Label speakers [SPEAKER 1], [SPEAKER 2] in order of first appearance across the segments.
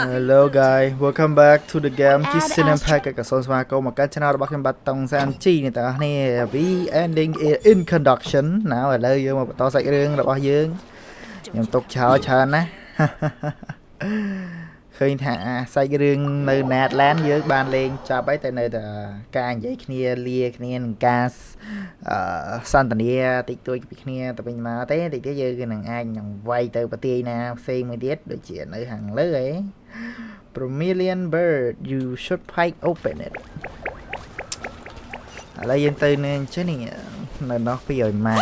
[SPEAKER 1] Hello guys, welcome back to the game Genshin Impact กับโซนสมาคมมากันชนะระบาดกันบัตรตองแซนจีนี่แต่นี่ we ending introduction นะว่าเลยយើងមកបន្តសាច់រឿងរបស់យើងខ្ញុំទុកចោលច្រើនណាឃើញថាសាច់រឿងនៅ Netland យើងបានលេងចាប់ហើយតែនៅតែការនិយាយគ្នាលាគ្នានឹងការសន្ទនាតិចតួចពីគ្នាទៅវិញមកទេតិចទៀតយើងនឹងអាចនឹងវាយទៅប្រទេសណាផ្សេងមួយទៀតដូចជានៅខាងលើហ៎ Promelian bird you should pipe open it ឥឡូវយើងទៅនឹងចេះនេះនៅនោះពីឲ្យម៉ៃ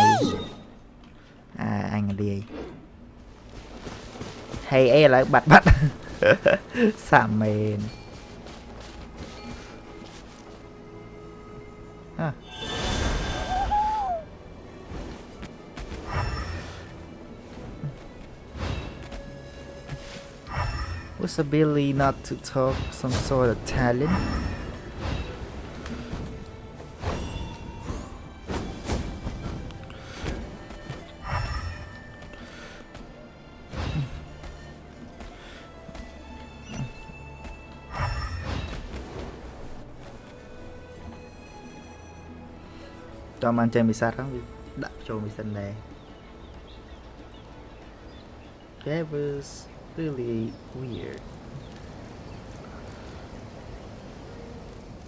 [SPEAKER 1] អញលាយ hay ấy là bắt xả mền what's ability not to talk some sort of talent cho man chơi Picsart không đặt cho mission này that was really weird.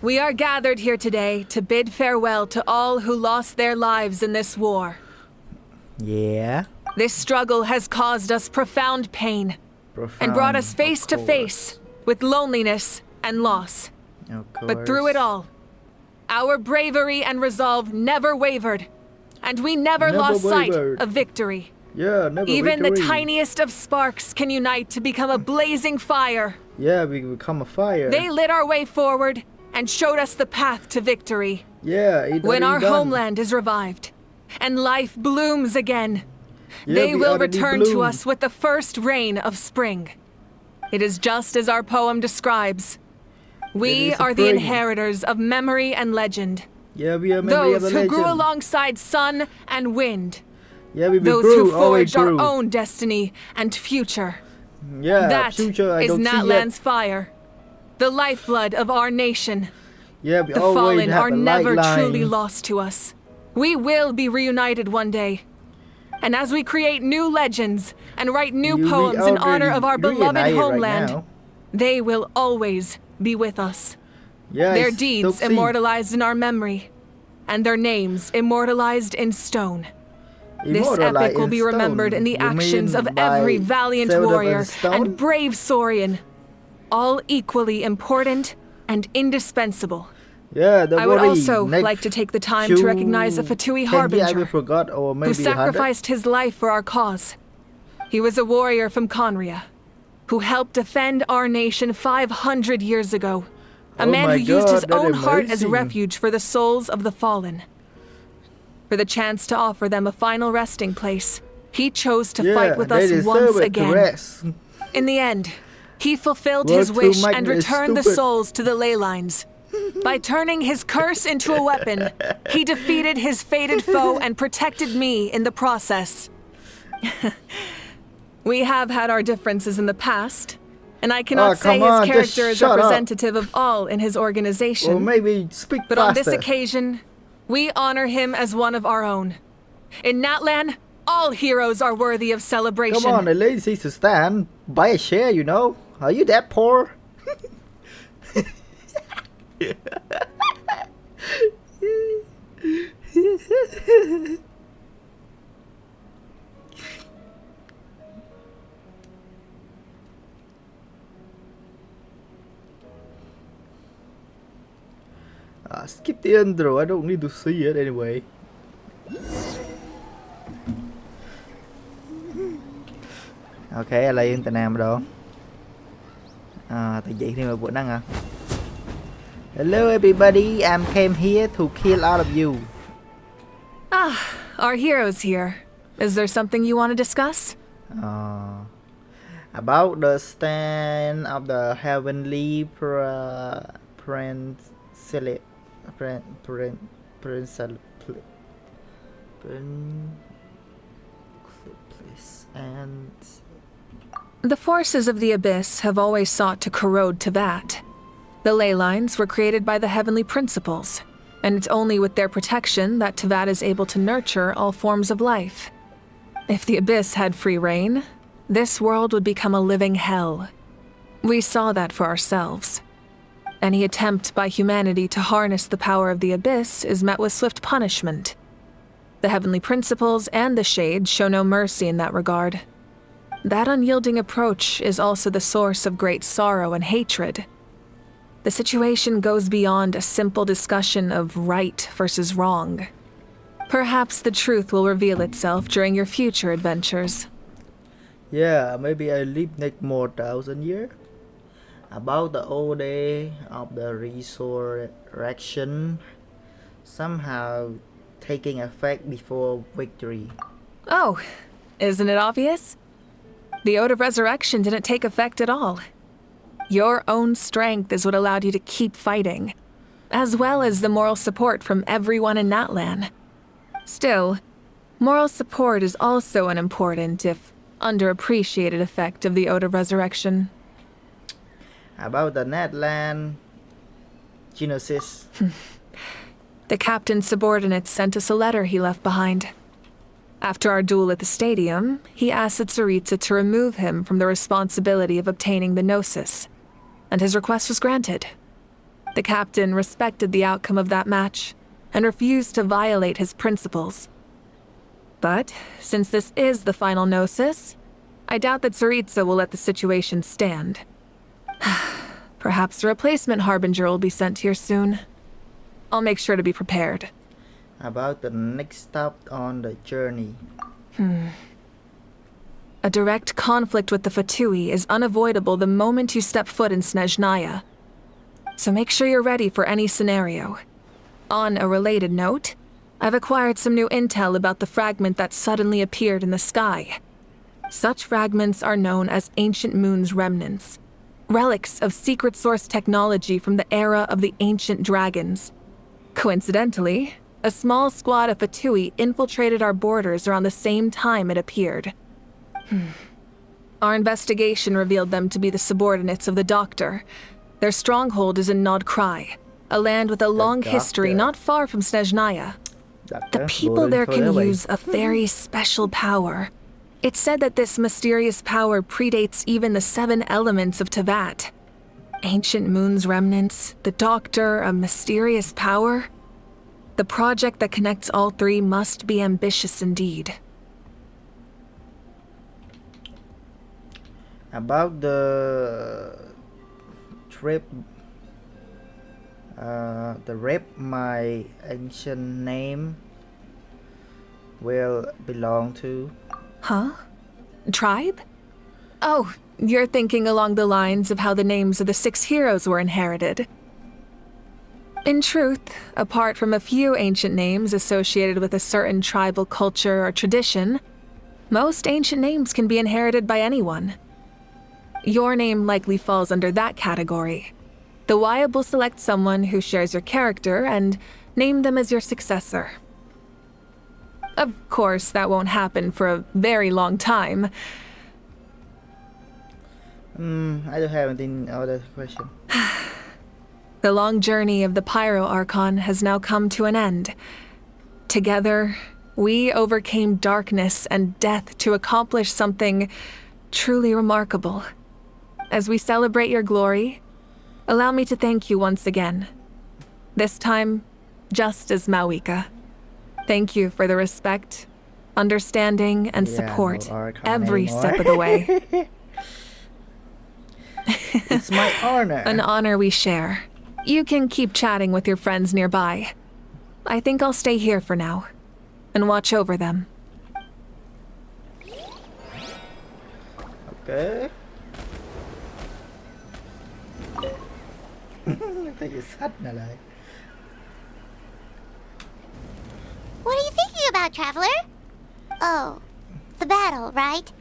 [SPEAKER 2] We are gathered here today to bid farewell to all who lost their lives in this war.
[SPEAKER 1] Yeah.
[SPEAKER 2] This struggle has caused us profound pain and brought us face to face with loneliness and loss. But through it all, our bravery and resolve never wavered, and we never lost sight of victory.
[SPEAKER 1] Yeah, never.
[SPEAKER 2] Even the tiniest of sparks can unite to become a blazing fire.
[SPEAKER 1] Yeah, we become a fire.
[SPEAKER 2] They lit our way forward and showed us the path to victory.
[SPEAKER 1] Yeah,
[SPEAKER 2] when our homeland is revived and life blooms again, they will return to us with the first rain of spring. It is just as our poem describes. We are the inheritors of memory and legend.
[SPEAKER 1] Yeah, we are memory
[SPEAKER 2] those who grew alongside sun and wind.
[SPEAKER 1] Yeah,
[SPEAKER 2] those who forged our own destiny and future.
[SPEAKER 1] Yeah,
[SPEAKER 2] that
[SPEAKER 1] future,
[SPEAKER 2] is Natland's fire, the lifeblood of our nation.
[SPEAKER 1] Yeah, we
[SPEAKER 2] the fallen are never truly lost to us. We will be reunited one day. And as we create new legends and write new poems in honor of our beloved homeland, they will always be with us.
[SPEAKER 1] Yes,
[SPEAKER 2] their deeds immortalized in our memory, and their names immortalized in stone. This epic will be remembered in the actions of every valiant warrior and brave Saurian, all equally important and indispensable.
[SPEAKER 1] Yeah,
[SPEAKER 2] I would also like to take the time to recognize a Fatui harbinger who sacrificed his life for our cause. He was a warrior from Khmer, who helped defend our nation 500 years ago. A man who used his own heart as refuge for the souls of the fallen. For the chance to offer them a final resting place, he chose to fight with us once again. In the end, he fulfilled his wish and returned the souls to the ley lines. By turning his curse into a weapon, he defeated his fated foe and protected me in the process. We have had our differences in the past, and I cannot say his character is representative of all in his organization.
[SPEAKER 1] Or maybe speak
[SPEAKER 2] but on this occasion, we honor him as one of our own. In Natland, all heroes are worthy of celebration.
[SPEAKER 1] Come on, at least he's to stand. Buy a share, you know. Are you that poor? Skip the intro, I don't need to see it anyway. Ok, là yên tại Nam đâu. Tại vậy thì mà buổi năng à. Hello everybody, I came here to kill all of you.
[SPEAKER 2] Our hero's here. Is there something you want to discuss?
[SPEAKER 1] About the stand of the heavenly prince and
[SPEAKER 2] The forces of the Abyss have always sought to corrode Teyvat. The ley lines were created by the heavenly principles, and it's only with their protection that Teyvat is able to nurture all forms of life. If the Abyss had free reign, this world would become a living hell. We saw that for ourselves. Any attempt by humanity to harness the power of the Abyss is met with swift punishment. The heavenly principles and the Shade show no mercy in that regard. That unyielding approach is also the source of great sorrow and hatred. The situation goes beyond a simple discussion of right versus wrong. Perhaps the truth will reveal itself during your future adventures.
[SPEAKER 1] Yeah, maybe I live next more 1,000 years. About the old day of the resurrection somehow taking effect before victory.
[SPEAKER 2] Oh, isn't it obvious? The Ode of Resurrection didn't take effect at all. Your own strength is what allowed you to keep fighting, as well as the moral support from everyone in Natlan. Still, moral support is also an important, if underappreciated, effect of the Ode of Resurrection.
[SPEAKER 1] About the Natlan Genesis.
[SPEAKER 2] The captain's subordinates sent us a letter he left behind. After our duel at the stadium, he asked Tsaritsa to remove him from the responsibility of obtaining the Gnosis, and his request was granted. The captain respected the outcome of that match and refused to violate his principles. But since this is the final Gnosis, I doubt that Tsaritsa will let the situation stand. Perhaps a replacement Harbinger will be sent here soon. I'll make sure to be prepared.
[SPEAKER 1] About the next stop on the journey.
[SPEAKER 2] A direct conflict with the Fatui is unavoidable the moment you step foot in Snezhnaya. So make sure you're ready for any scenario. On a related note, I've acquired some new intel about the fragment that suddenly appeared in the sky. Such fragments are known as Ancient Moon's remnants, relics of secret source technology from the era of the ancient dragons. Coincidentally, a small squad of Fatui infiltrated our borders around the same time it appeared. Our investigation revealed them to be the subordinates of the Doctor. Their stronghold is in Nod Krai, a land with a long history not far from Snezhnaya. The people there can use a very special power. It's said that this mysterious power predates even the 7 elements of Teyvat. Ancient Moon's remnants, the Doctor, a mysterious power. The project that connects all 3 must be ambitious indeed.
[SPEAKER 1] About the trip, the rep my ancient name will belong to.
[SPEAKER 2] Huh? Tribe? Oh, you're thinking along the lines of how the names of the 6 heroes were inherited. In truth, apart from a few ancient names associated with a certain tribal culture or tradition, most ancient names can be inherited by anyone. Your name likely falls under that category. The Wyab will select someone who shares your character and name them as your successor. Of course, that won't happen for a very long time.
[SPEAKER 1] I don't have any other question.
[SPEAKER 2] The long journey of the Pyro Archon has now come to an end. Together, we overcame darkness and death to accomplish something truly remarkable. As we celebrate your glory, allow me to thank you once again. This time, just as Mawika. Thank you for the respect, understanding, and support every step of the way.
[SPEAKER 1] It's my honor.
[SPEAKER 2] An honor we share. You can keep chatting with your friends nearby. I think I'll stay here for now and watch over them.
[SPEAKER 1] Okay.
[SPEAKER 3] What are you thinking about, Traveler? Oh, the battle, right?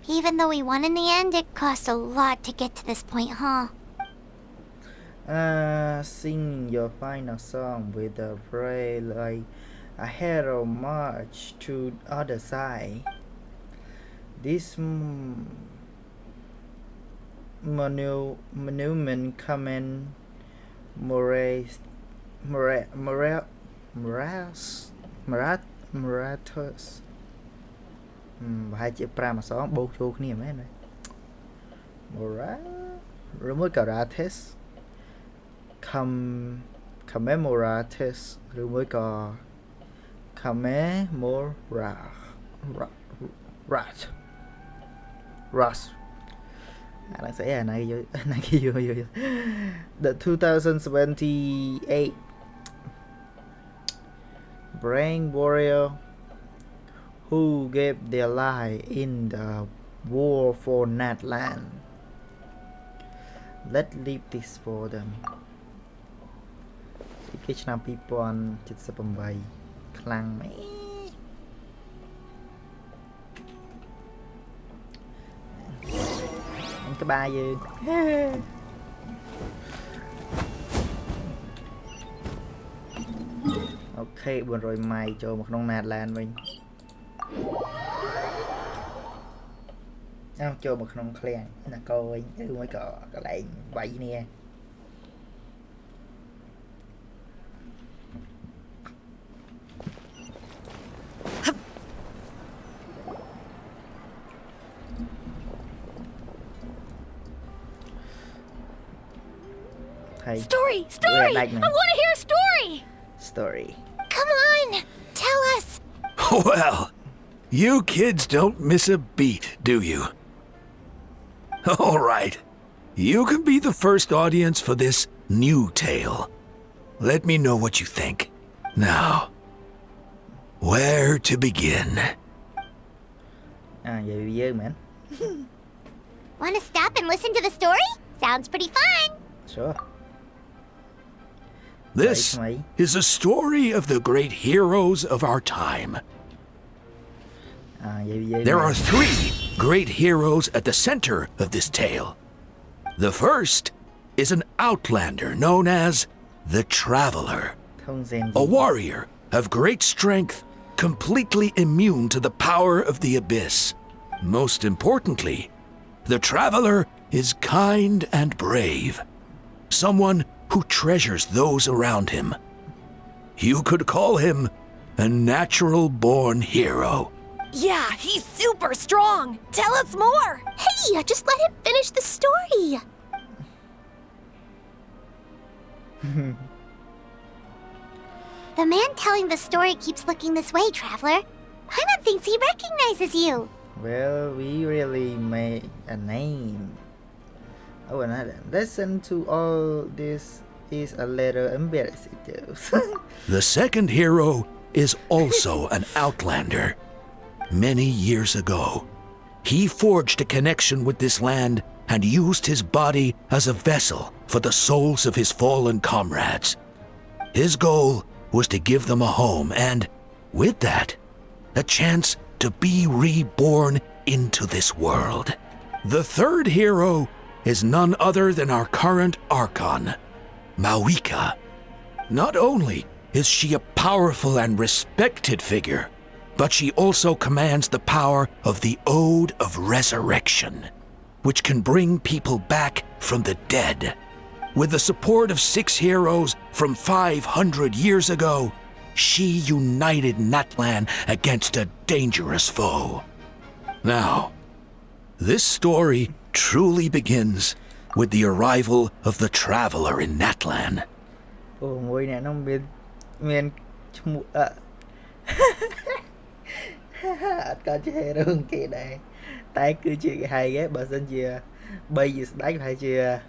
[SPEAKER 3] Even though we won in the end, it cost a lot to get to this point, huh?
[SPEAKER 1] Sing your final song with a pray like a hero march to other side. This monument Khmer Moratus ប្រហែលជា5អក្សរបូកចូលគ្នាមែនទេ Mora ឬមួយក៏ Rates Commemoratus ឬមួយក៏ Ratអាហ្នឹងស្អីអាហ្នឹងគេយល់ The 2078 Brain warrior who gave their life in the war for Natland. Let's leave this for them. គេឆ្នាំ2078ខ្លាំងមែនអញក្បាលយើងអូខេ400ម៉ៃចូលមកក្នុង Natland វិញចូលមកក្នុងឃ្លាំងនគរវិញឬមួយក៏កន្លែងវាយគ្នា
[SPEAKER 3] Story! I want to hear a
[SPEAKER 1] story.
[SPEAKER 3] Come on! Tell us!
[SPEAKER 4] Well, you kids don't miss a beat, do you? All right. You can be the first audience for this new tale. Let me know what you think. Now, where to begin?
[SPEAKER 1] Yeah, man.
[SPEAKER 3] Want to stop and listen to the story? Sounds pretty fun.
[SPEAKER 1] Sure.
[SPEAKER 4] This is a story of the great heroes of our time. There are 3 great heroes at the center of this tale. The first is an outlander known as the Traveler,
[SPEAKER 1] Tong San YI.
[SPEAKER 4] a warrior of great strength, completely immune to the power of the abyss. Most importantly, the Traveler is kind and brave, someone who treasures those around him. You could call him a natural-born hero.
[SPEAKER 3] Yeah, he's super strong. Tell us more. Hey, just let him finish the story. The man telling the story keeps looking this way, Traveler. Paimon thinks he recognizes you.
[SPEAKER 1] Well, we really made a name. Oh, and listen to all this is a little embarrassing too.
[SPEAKER 4] The second hero is also an outlander. Many years ago, he forged a connection with this land and used his body as a vessel for the souls of his fallen comrades. His goal was to give them a home and, with that, a chance to be reborn into this world. The third hero is none other than our current Archon, Mawika. Not only is she a powerful and respected figure, but she also commands the power of the Ode of Resurrection, which can bring people back from the dead. With the support of 6 heroes from 500 years ago, she united Natlan against a dangerous foe. Now, this story truly begins with the arrival of the Traveler in Natlan.
[SPEAKER 1] Oh, ngôi này nó miền chmu có chơi đường kia này tay cứ chuyện hay ghé bà xin chưa bây giờ đánh phải chưa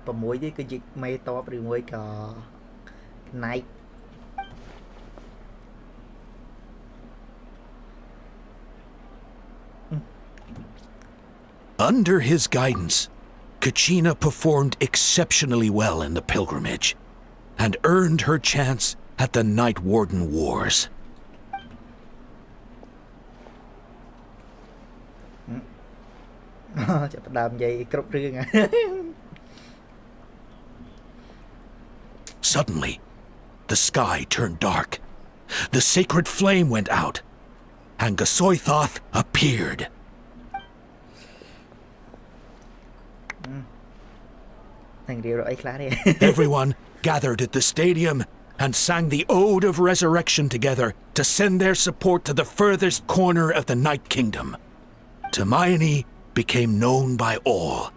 [SPEAKER 1] và mỗi cái chuyện mây to rồi mỗi cò này.
[SPEAKER 4] Under his guidance, Kachina performed exceptionally well in the pilgrimage and earned her chance at the Night Warden Wars. Suddenly, the sky turned dark. The sacred flame went out. and Gasoithoth appeared. Everyone gathered at the stadium and sang the Ode of Resurrection together to send their support to the furthest corner of the Night Kingdom. Hermione became known by all,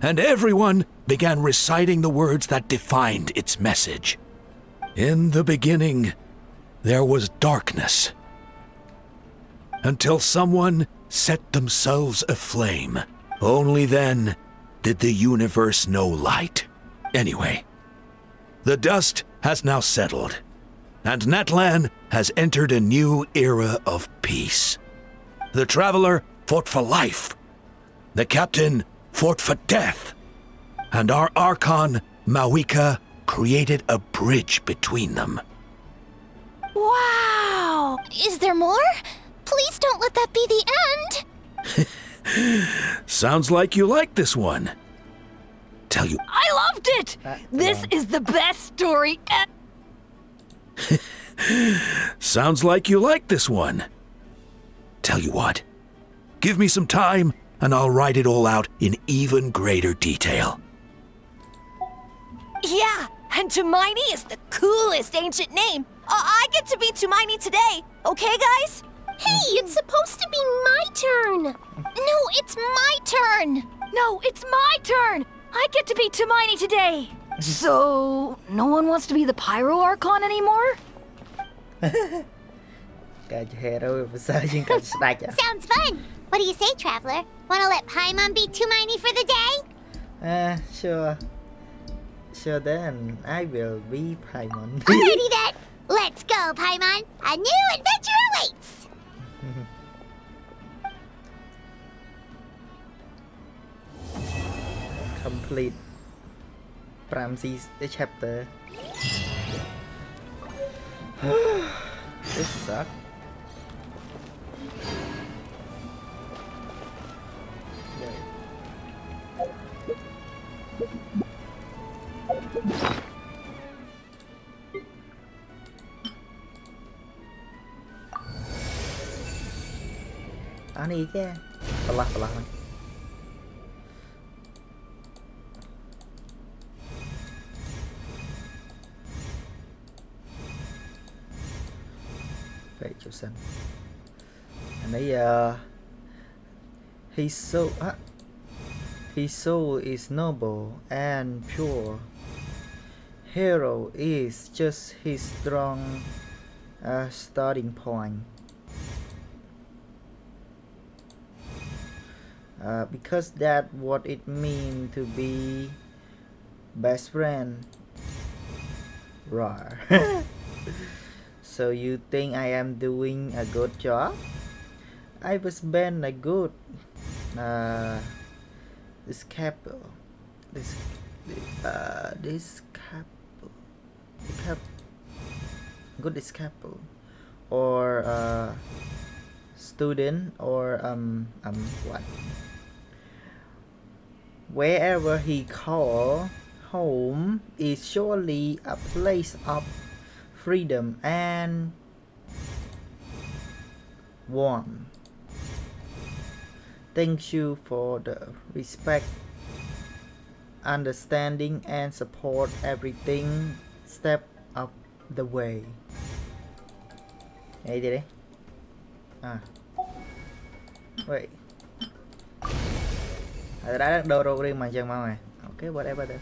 [SPEAKER 4] and everyone began reciting the words that defined its message. In the beginning, there was darkness, until someone set themselves aflame. Only then did the universe know light. Anyway, the dust has now settled, and Natlan has entered a new era of peace. The Traveler fought for life, the Captain fought for death, and our Archon, Mawika, created a bridge between them.
[SPEAKER 3] Wow! Is there more? Please don't let that be the end!
[SPEAKER 4] Sounds like you like this one. Tell you...
[SPEAKER 5] I loved it! This is the best story ever!
[SPEAKER 4] Sounds like you like this one. Tell you what, give me some time and I'll write it all out in even greater detail.
[SPEAKER 5] Yeah, and Hermione is the coolest ancient name. I get to be Hermione today, okay guys?
[SPEAKER 3] Hey, it's supposed to be my turn! No, it's my turn!
[SPEAKER 5] No, it's my turn! I get to be Hermione today! So, no one wants to be the Pyro Archon anymore?
[SPEAKER 3] Sounds fun! What do you say, Traveler? Wanna let Paimon be Hermione for the day?
[SPEAKER 1] Sure. Sure then, I will be Paimon.
[SPEAKER 3] Alrighty then! Let's go, Paimon! A new adventure awaits!
[SPEAKER 1] Complete 5 chapter. This sucks. Ini ke? Pelah man. Vậy chủ sân. Anh ấy his soul is noble and pure. Hero is just his strong starting point. Because that's what it means to be best friend. Rawr. So you think I am doing a good job? I was been a good good disciple or student or what? Wherever he call home is surely a place of freedom and warmth. Thank you for the respect, understanding and support everything step of the way. Hey, did it? Wait. Đã đồ đồ riêng mà chẳng mau này. Okay, whatever then.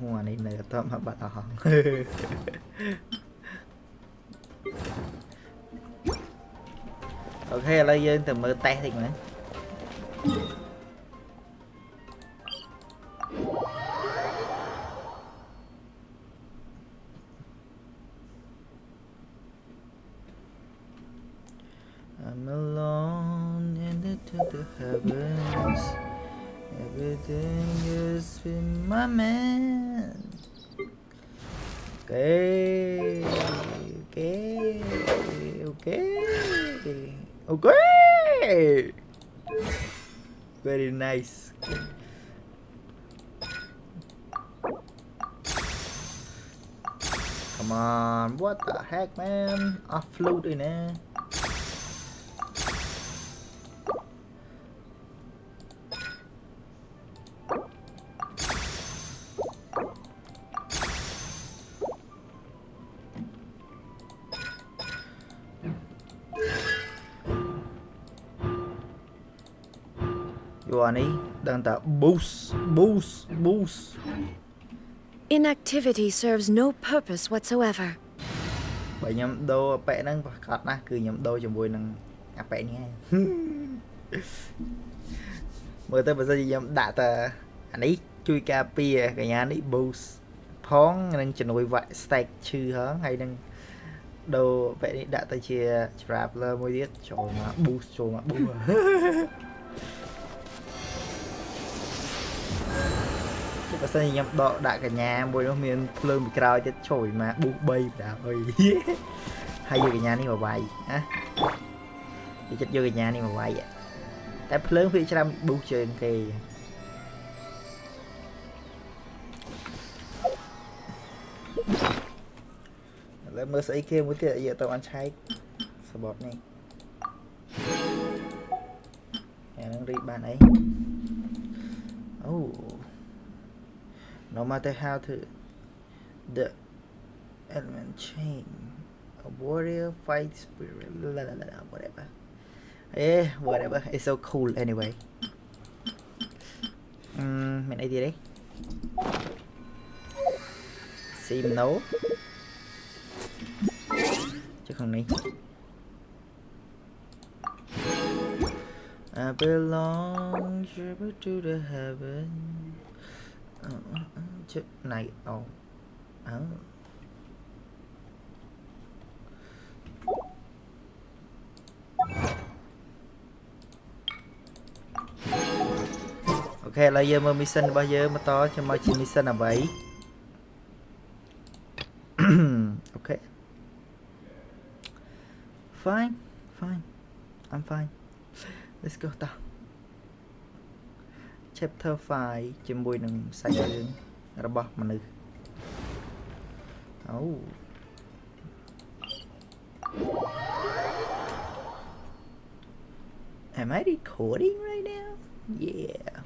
[SPEAKER 1] Hoa này này tóm mà bắt hòn. Ok, lấy dân từ mưa té thì nữa. I'm alone into the heavens. Everything is been my man. Okay, okay, okay, okay. Very nice. Come Come on, what the heck, man? Offload in there. You want it? Đang tạo boost.
[SPEAKER 6] Inactivity serves no purpose whatsoever.
[SPEAKER 1] Bởi nhóm đô bẹ nâng và cọt ná cứ nhóm đô trong vui nâng bẹ nha. Mới tới bây giờ nhóm đã tờ anh ấy chui ca pia cả nhà ấy boost phóng nâng chân nuôi vậy stack chư hớ hay nâng đồ bẹ đi đã tới chia traveler mới biết trời mà boost. Và sao nhập đọ đại cả nhà bồi nó miền phơi bị cào chết chổi mà bu bay đã ơi hay vô cả nhà đi mà bay á thì chết vô cả nhà đi mà bay vậy tại phơi phía trong bu chơi kì lấy mưa sấy kia mới tiện giờ tao ăn cháy bọt này đang đi bàn ấy. Oh. No matter how the element change, a warrior fight spirit, whatever. Yeah, whatever. It's so cool anyway. Mình ai đi đấy? Sim no. Chứ không đi. I belong to the heaven. Chip này ok là giờ mà mission bao giờ mà to cho mọi chuyện mission là vậy. Ok fine I'm fine, let's go ta. Chapter 5 ជាមួយនឹងសាច់រឿងរបស់មនុស្ស Oh Am I recording right now? Yeah.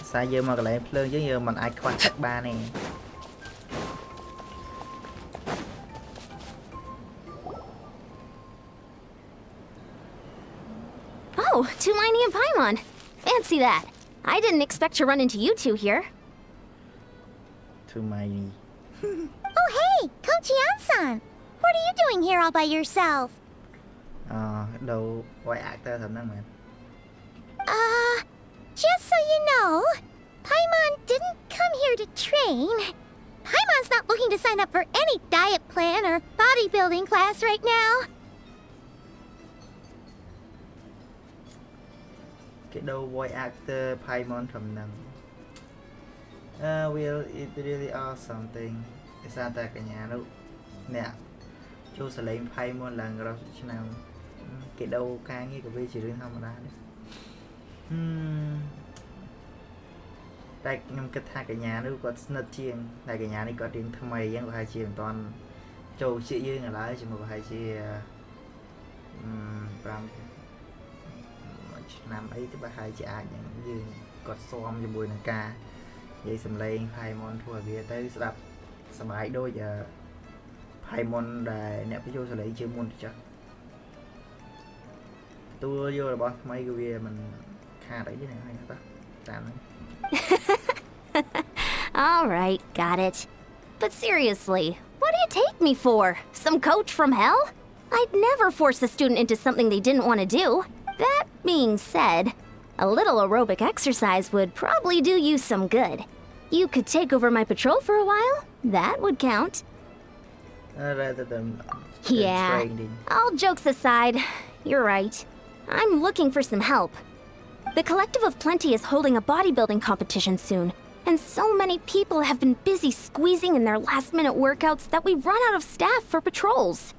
[SPEAKER 1] Sao giờ mà lại lên chứ giờ mình ai khoan cách ba này.
[SPEAKER 3] Oh, Tumini and Paimon. Fancy that. I didn't expect to run into you two here.
[SPEAKER 1] Tumini.
[SPEAKER 3] Oh, hey, Kochian-san. What are you doing here all by yourself?
[SPEAKER 1] Đâu quay actor thầm năng mà.
[SPEAKER 3] Just so you know, Paimon didn't come here to train. Paimon's not looking to sign up for any diet plan or bodybuilding class right now.
[SPEAKER 1] Cái đâu voice actor Paimon thầm năng. Well, it really are something. Cái sao ta cả nhà đâu. Nè, chú sẽ lấy Paimon là người chứ nào. Cái đâu ca nghe của vi chỉ riêng không mà ra đấy. Tại nhưng cái thằng cả nhà nó có snật chiên, tại cả nhà này có tiếng thầm mày vẫn có hai chiên toàn châu chị dương ở lại chỉ một hai chiên năm ấy thì bà hai chị ai những dương có xóm cho bùi nàng ca vậy xâm lên hai món thua về tới đập sầm bãi đôi giờ hai món để nẹp cái vô sẽ lấy chưa môn chắc tôi vô là bao mấy cái về mình khá đấy chứ này hay ta tạm
[SPEAKER 3] All right, got it. But seriously, what do you take me for? Some coach from hell? I'd never force a student into something they didn't want to do. That being said, a little aerobic exercise would probably do you some good. You could take over my patrol for a while. That would count.
[SPEAKER 1] Rather than
[SPEAKER 3] yeah,
[SPEAKER 1] training.
[SPEAKER 3] All jokes aside, you're right. I'm looking for some help. The Collective of Plenty is holding a bodybuilding competition soon. And so many people have been busy squeezing in their last-minute workouts that we've run out of staff for patrols.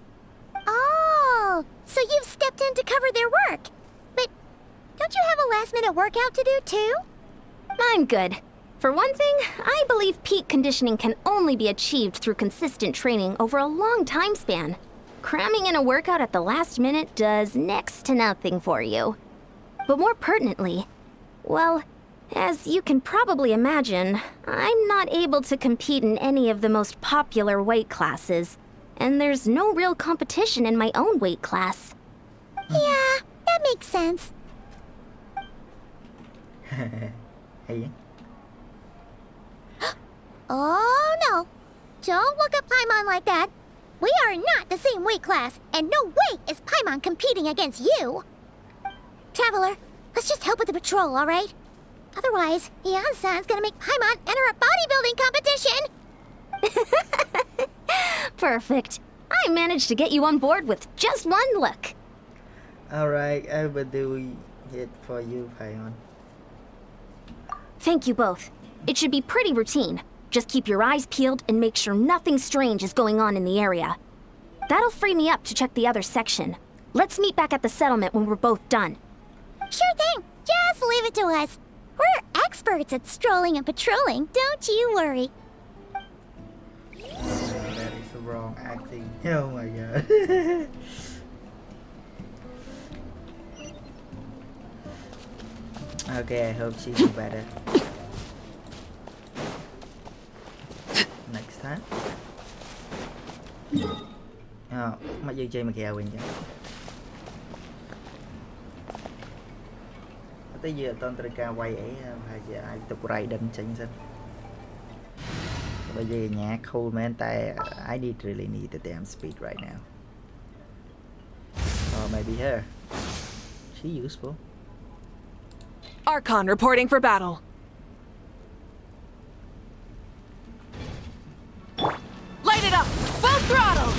[SPEAKER 7] Oh, so you've stepped in to cover their work. But don't you have a last-minute workout to do too?
[SPEAKER 3] I'm good. For one thing, I believe peak conditioning can only be achieved through consistent training over a long time span. Cramming in a workout at the last minute does next to nothing for you. But more pertinently, well, as you can probably imagine, I'm not able to compete in any of the most popular weight classes, and there's no real competition in my own weight class.
[SPEAKER 7] Yeah, that makes sense.
[SPEAKER 1] Hey.
[SPEAKER 7] Oh no, don't look at Paimon like that. We are not the same weight class, and no way is Paimon competing against you. Traveler, let's just help with the patrol, alright? Otherwise, Yan-san's gonna make Paimon enter a bodybuilding competition!
[SPEAKER 3] Perfect. I managed to get you on board with just one look.
[SPEAKER 1] Alright, I will do it for you, Paimon.
[SPEAKER 3] Thank you both. It should be pretty routine. Just keep your eyes peeled and make sure nothing strange is going on in the area. That'll free me up to check the other section. Let's meet back at the settlement when we're both done.
[SPEAKER 7] Sure thing, just leave it to us. We're experts at strolling and patrolling, don't you worry.
[SPEAKER 1] That is the wrong acting. Oh my god. Okay, I hope she do better next time. Oh, mà dương chơi mà kèo mình chứ. Tới giờ toàn từ ca quay ấy hay giờ ai tục ray đâm chân xin. Bây giờ nhạc cool man tại I did really need the damn speed right now. Or maybe her. She useful.
[SPEAKER 2] Archon reporting for battle. Light it up! Full throttle!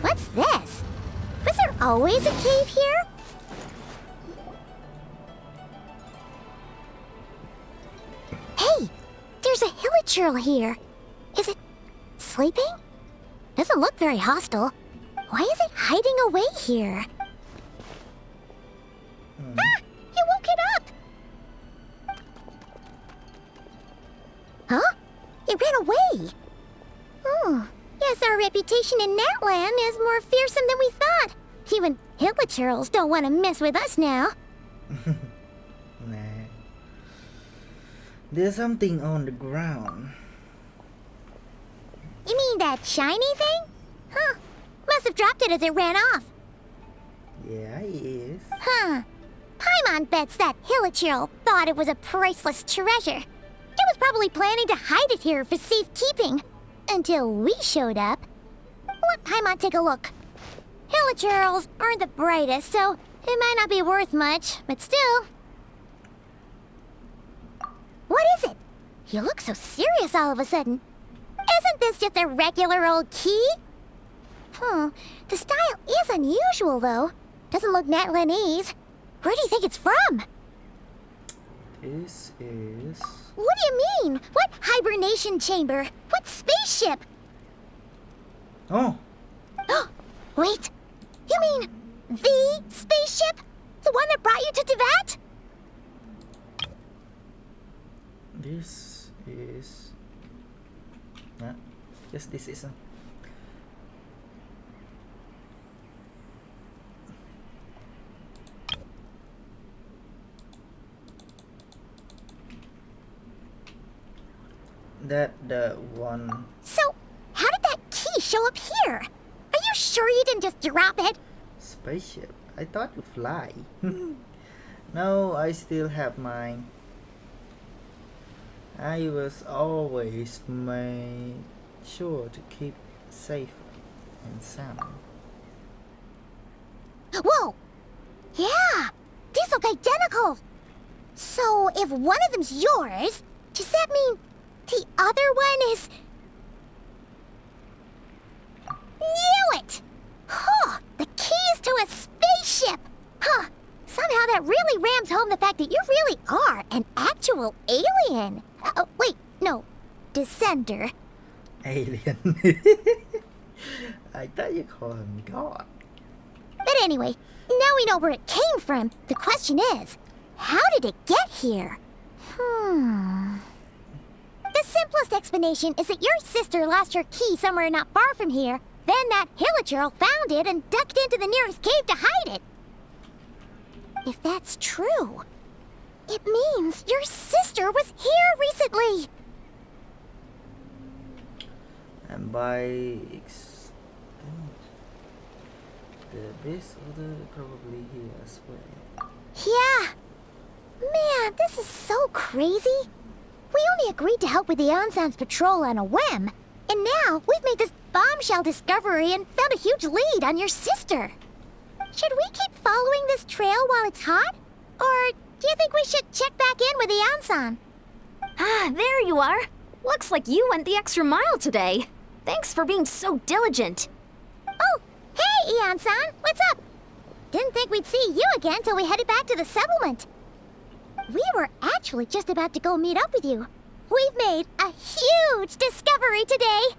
[SPEAKER 7] What's this? Was there always a cave here? Hey, there's a hilichurl here. Is it sleeping? Doesn't look very hostile. Why is it hiding away here? Ah! You woke it up! Huh? It ran away! Oh, yes, our reputation in that land is more fearsome than we thought. Even hilichurls don't want to mess with us now.
[SPEAKER 1] Nah. There's something on the ground.
[SPEAKER 7] You mean that shiny thing? Huh. Must have dropped it as it ran off.
[SPEAKER 1] Yeah, it is.
[SPEAKER 7] Huh. Paimon bets that hilichurl thought it was a priceless treasure. It was probably planning to hide it here for safekeeping. Until we showed up. Let Paimon take a look. Hilichurls aren't the brightest, so it might not be worth much, but still. What is it? You look so serious all of a sudden. Isn't this just a regular old key? The style is unusual, though. Doesn't look Natlanese. Where do you think it's from?
[SPEAKER 1] This is...
[SPEAKER 7] What do you mean? What hibernation chamber? What spaceship?
[SPEAKER 1] Oh!
[SPEAKER 7] Wait, you mean the spaceship? The one that brought you to Teyvat?
[SPEAKER 1] This is... Nah, just this isn't. That the one...
[SPEAKER 7] So, how did that key show up here? Are you sure you didn't just drop it?
[SPEAKER 1] Spaceship? I thought you fly. No, I still have mine. I was always made sure to keep safe and sound.
[SPEAKER 7] Whoa! Yeah! These look identical. So if one of them's yours, does that mean the other one is... Knew it! Huh, the keys to a spaceship! Huh, somehow that really rams home the fact that you really are an actual alien. Wait, no, descender.
[SPEAKER 1] Alien. I thought you called him God.
[SPEAKER 7] But anyway, now we know where it came from. The question is, how did it get here? The simplest explanation is that your sister lost her key somewhere not far from here. Then that Hilichurl found it and ducked into the nearest cave to hide it. If that's true, it means your sister was here recently.
[SPEAKER 1] And by extent, the base order probably here as well.
[SPEAKER 7] Yeah. Man, this is so crazy. We only agreed to help with the Ansan's patrol on a whim. And now we've made this bombshell discovery and found a huge lead on your sister. Should we keep following this trail while it's hot? Or do you think we should check back in with the Ansan?
[SPEAKER 3] Ah, there you are. Looks like you went the extra mile today. Thanks for being so diligent.
[SPEAKER 7] Oh, hey, Ian-san, what's up? Didn't think we'd see you again till we headed back to the settlement. We were actually just about to go meet up with you. We've made a huge discovery today.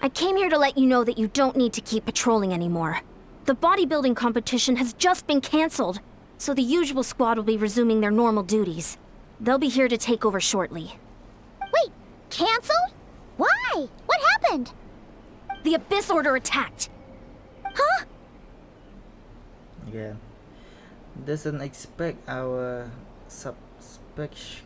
[SPEAKER 3] I came here to let you know that you don't need to keep patrolling anymore. The bodybuilding competition has just been canceled, so the usual squad will be resuming their normal duties. They'll be here to take over shortly.
[SPEAKER 7] Wait, canceled? Why? What happened?
[SPEAKER 3] The Abyss Order attacked.
[SPEAKER 7] Huh?
[SPEAKER 1] Yeah. Doesn't expect our suspicion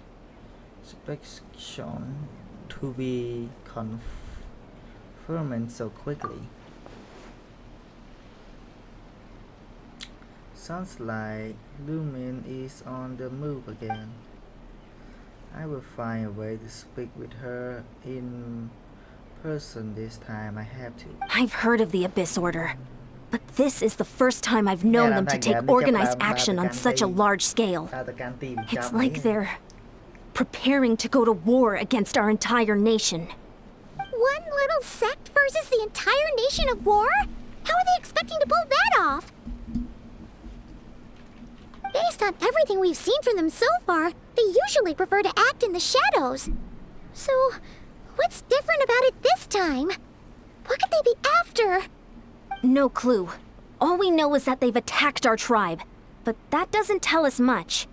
[SPEAKER 1] to be confirmed so quickly. Sounds like Lumin is on the move again. I will find a way to speak with her in person this time. I have to.
[SPEAKER 3] I've heard of the Abyss Order, but this is the first time I've known them to take organized action on such a large scale. It's like they're preparing to go to war against our entire nation.
[SPEAKER 7] One little sect versus the entire nation at war? How are they expecting to pull that off? Based on everything we've seen from them so far, they usually prefer to act in the shadows. So, what's different about it this time? What could they be after?
[SPEAKER 3] No clue. All we know is that they've attacked our tribe, but that doesn't tell us much.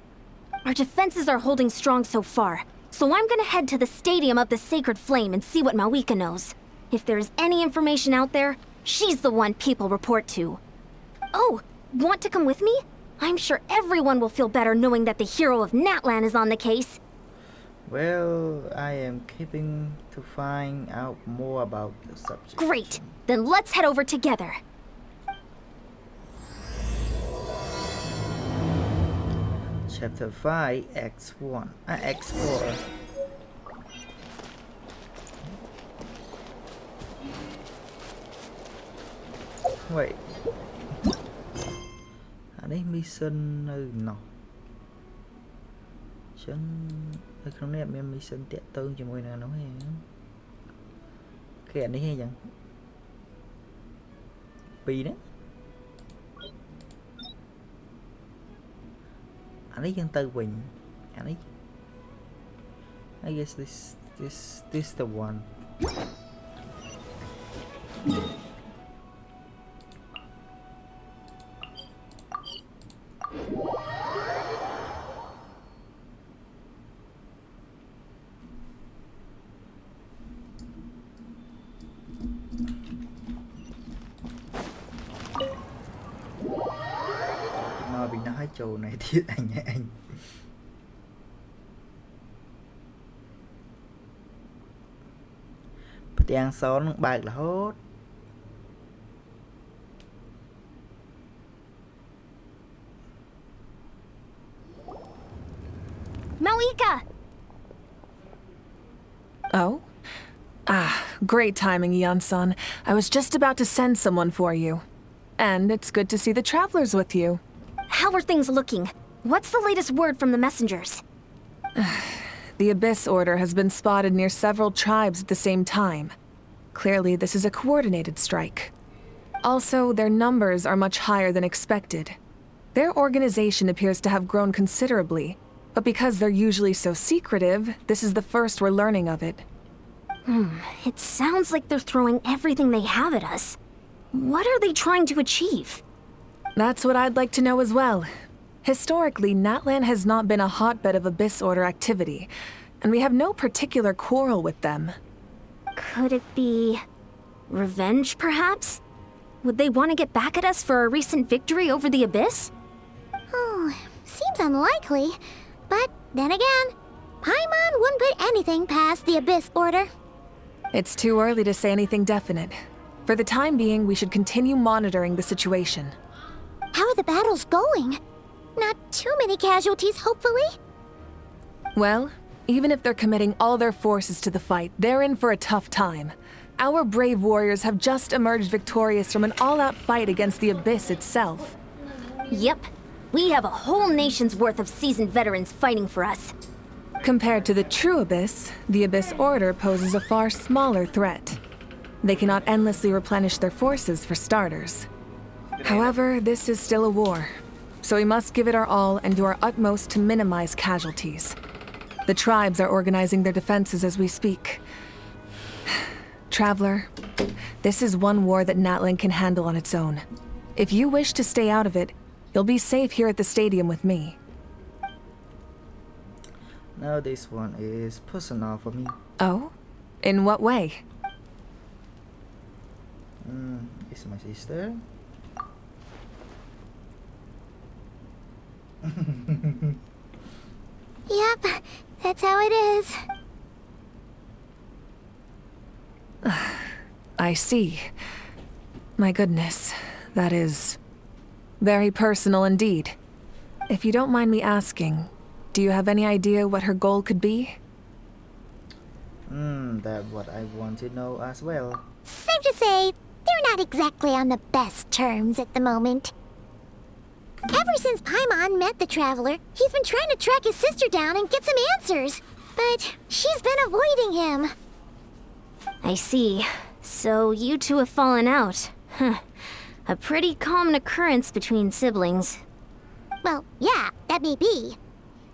[SPEAKER 3] Our defenses are holding strong so far, so I'm gonna head to the Stadium of the Sacred Flame and see what Mawika knows. If there's any information out there, she's the one people report to. Oh, want to come with me? I'm sure everyone will feel better knowing that the hero of Natlan is on the case.
[SPEAKER 1] Well, I am keeping to find out more about the subject.
[SPEAKER 3] Great! Then let's head over together.
[SPEAKER 1] Chapter 5, Act 1. Act 4. Wait. Đây mission nơi nào chân ở trong này mình mission tiện tương cho mọi người nói cái anh ấy hay chẳng pi đấy anh ấy dân tư Quỳnh anh ấy I guess this the one. Mà bị nó hái trồ này thì anh. Đang xón bạc là hốt.
[SPEAKER 3] Mawika!
[SPEAKER 2] Oh? Ah, great timing, Ian-san. I was just about to send someone for you. And it's good to see the travelers with you.
[SPEAKER 3] How are things looking? What's the latest word from the messengers?
[SPEAKER 2] The Abyss Order has been spotted near several tribes at the same time. Clearly, this is a coordinated strike. Also, their numbers are much higher than expected. Their organization appears to have grown considerably, but because they're usually so secretive, this is the first we're learning of it.
[SPEAKER 3] It sounds like they're throwing everything they have at us. What are they trying to achieve?
[SPEAKER 2] That's what I'd like to know as well. Historically, Natlan has not been a hotbed of Abyss Order activity, and we have no particular quarrel with them.
[SPEAKER 3] Could it be... revenge, perhaps? Would they want to get back at us for our recent victory over the Abyss?
[SPEAKER 7] Oh, seems unlikely. But then again, Paimon wouldn't put anything past the Abyss Order.
[SPEAKER 2] It's too early to say anything definite. For the time being, we should continue monitoring the situation.
[SPEAKER 7] How are the battles going? Not too many casualties, hopefully?
[SPEAKER 2] Well, even if they're committing all their forces to the fight, they're in for a tough time. Our brave warriors have just emerged victorious from an all-out fight against the Abyss itself.
[SPEAKER 3] Yep. We have a whole nation's worth of seasoned veterans fighting for us.
[SPEAKER 2] Compared to the true Abyss, the Abyss Order poses a far smaller threat. They cannot endlessly replenish their forces, for starters. However, this is still a war, so we must give it our all and do our utmost to minimize casualties. The tribes are organizing their defenses as we speak. Traveler, this is one war that Natlan can handle on its own. If you wish to stay out of it, you'll be safe here at the stadium with me.
[SPEAKER 1] Now this one is personal for me.
[SPEAKER 2] Oh? In what way?
[SPEAKER 1] It's my sister.
[SPEAKER 7] Yep, that's how it is.
[SPEAKER 2] I see. My goodness, that is very personal indeed. If you don't mind me asking, do you have any idea what her goal could be?
[SPEAKER 1] That's what I want to know as well.
[SPEAKER 7] Safe to say, they're not exactly on the best terms at the moment. Ever since Paimon met the Traveler, he's been trying to track his sister down and get some answers. But she's been avoiding him.
[SPEAKER 3] I see. So you two have fallen out. Huh. A pretty common occurrence between siblings.
[SPEAKER 7] Well, yeah, that may be.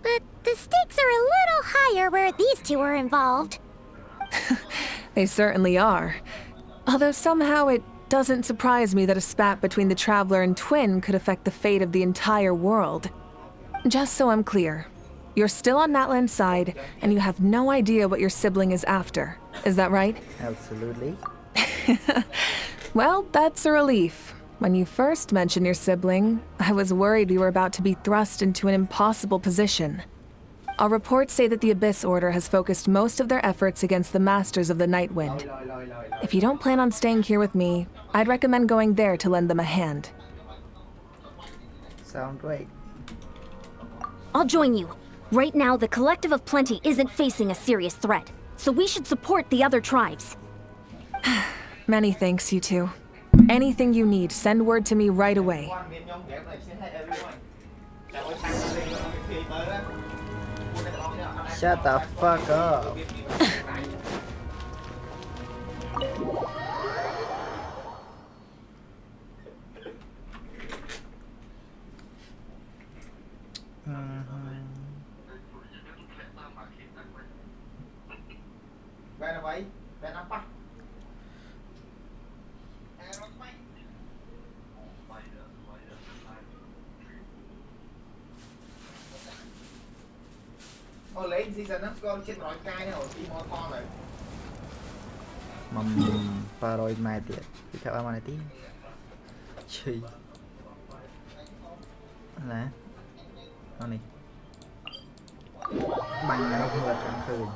[SPEAKER 7] But the stakes are a little higher where these two are involved.
[SPEAKER 2] They certainly are. Although somehow it doesn't surprise me that a spat between the Traveler and Twin could affect the fate of the entire world. Just so I'm clear, you're still on Natlan's side, and you have no idea what your sibling is after. Is that right?
[SPEAKER 1] Absolutely.
[SPEAKER 2] Well, that's a relief. When you first mentioned your sibling, I was worried we were about to be thrust into an impossible position. Our reports say that the Abyss Order has focused most of their efforts against the Masters of the Nightwind. If you don't plan on staying here with me, I'd recommend going there to lend them a hand.
[SPEAKER 1] Sound great.
[SPEAKER 3] I'll join you. Right now, the Collective of Plenty isn't facing a serious threat, so we should support the other tribes.
[SPEAKER 2] Many thanks, you two. Anything you need, send word to me right away.
[SPEAKER 1] Shut the fuck up. Mầm paroi mai tiệt. Đi theo em này tí. Chì. Nè. Con này. Bằng nó vừa trắng khơi.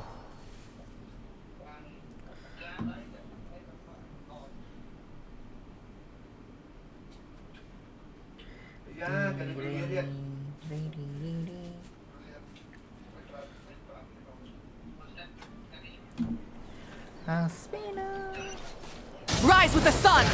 [SPEAKER 2] Rise with the sun!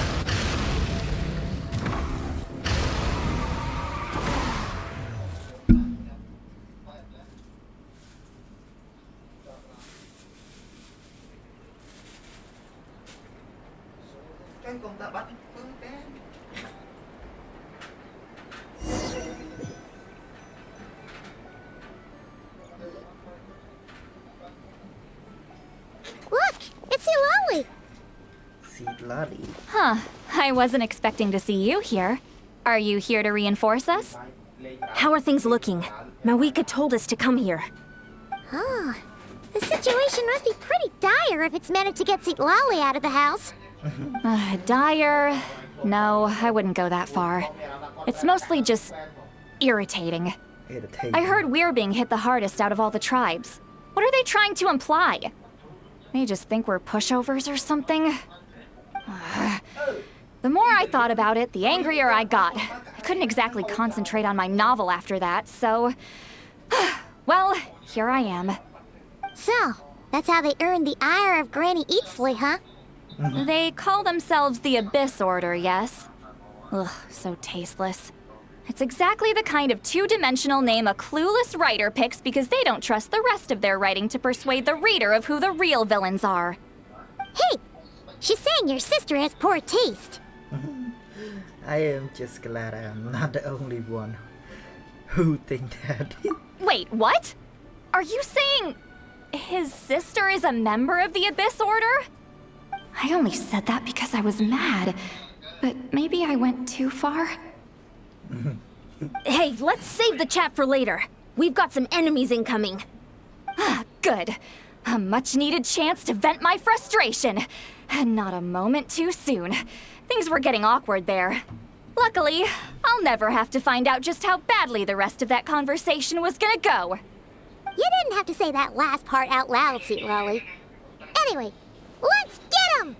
[SPEAKER 7] Look, it's Silali.
[SPEAKER 1] Silali.
[SPEAKER 5] Huh. I wasn't expecting to see you here. Are you here to reinforce us?
[SPEAKER 3] How are things looking? Mawika told us to come here.
[SPEAKER 7] Oh, the situation must be pretty dire if it's managed to get Silali out of the house.
[SPEAKER 5] Dire? No, I wouldn't go that far. It's mostly just irritating. I heard we're being hit the hardest out of all the tribes. What are they trying to imply? They just think we're pushovers or something? The more I thought about it, the angrier I got. I couldn't exactly concentrate on my novel after that, so... well, here I am.
[SPEAKER 7] So, that's how they earned the ire of Granny Eatsley, huh?
[SPEAKER 5] They call themselves the Abyss Order, yes? Ugh, so tasteless. It's exactly the kind of two-dimensional name a clueless writer picks because they don't trust the rest of their writing to persuade the reader of who the real villains are.
[SPEAKER 7] Hey! She's saying your sister has poor taste.
[SPEAKER 1] I am just glad I am not the only one who think that.
[SPEAKER 5] Wait, what? Are you saying his sister is a member of the Abyss Order? I only said that because I was mad, but maybe I went too far.
[SPEAKER 3] Hey, let's save the chat for later. We've got some enemies incoming.
[SPEAKER 5] Good. A much-needed chance to vent my frustration. And not a moment too soon. Things were getting awkward there. Luckily, I'll never have to find out just how badly the rest of that conversation was gonna go.
[SPEAKER 7] You didn't have to say that last part out loud, Sweet Lolly. Anyway, let's get him!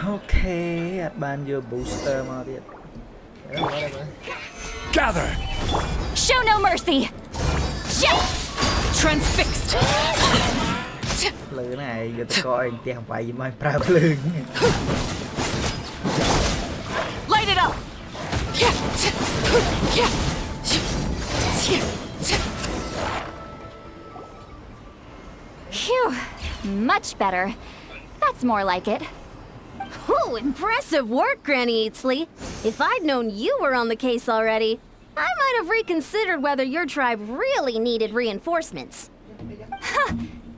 [SPEAKER 1] Okay, at ban vô booster màទៀត.
[SPEAKER 4] Gather!
[SPEAKER 5] Show no mercy!
[SPEAKER 2] Transfixed!
[SPEAKER 1] ភ្លើហ្នឹងឯងយកទៅកឲ្យផ្ទះបាយមិនប្រើភ្លើង
[SPEAKER 2] Light it up!
[SPEAKER 5] Phew, much better. That's more like it.
[SPEAKER 3] Oh, impressive work, Granny Eatsley. If I'd known you were on the case already, I might have reconsidered whether your tribe really needed reinforcements.